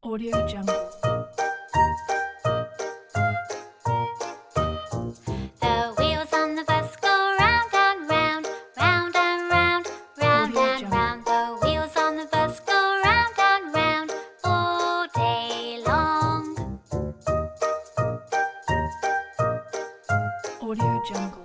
Audio Jungle. The wheels on the bus go round and round, round and round, round and round. The wheels on the bus go round and round all day long. Audio Jungle.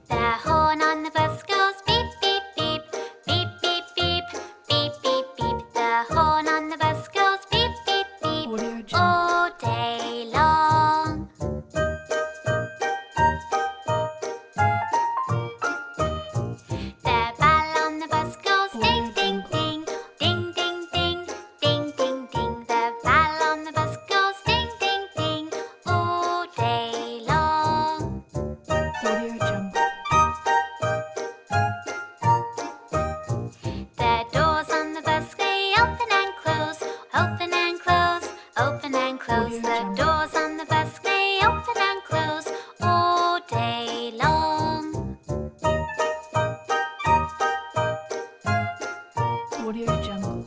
The horn on the bus goes beep, beep, beep, beep, beep, beep, beep, beep, beep. The horn on the bus goes beep, beep, beep Audio Jungle. all day long. The bell on the bus goes ding, ding, ding, ding, ding, ding, ding, ding, ding. The bell on the bus goes ding, ding, ding all day long. Audio Jungle. The doors on the bus they open and close, open and close, open and close. The doors on the bus they open and close all day long. Audio Jungle.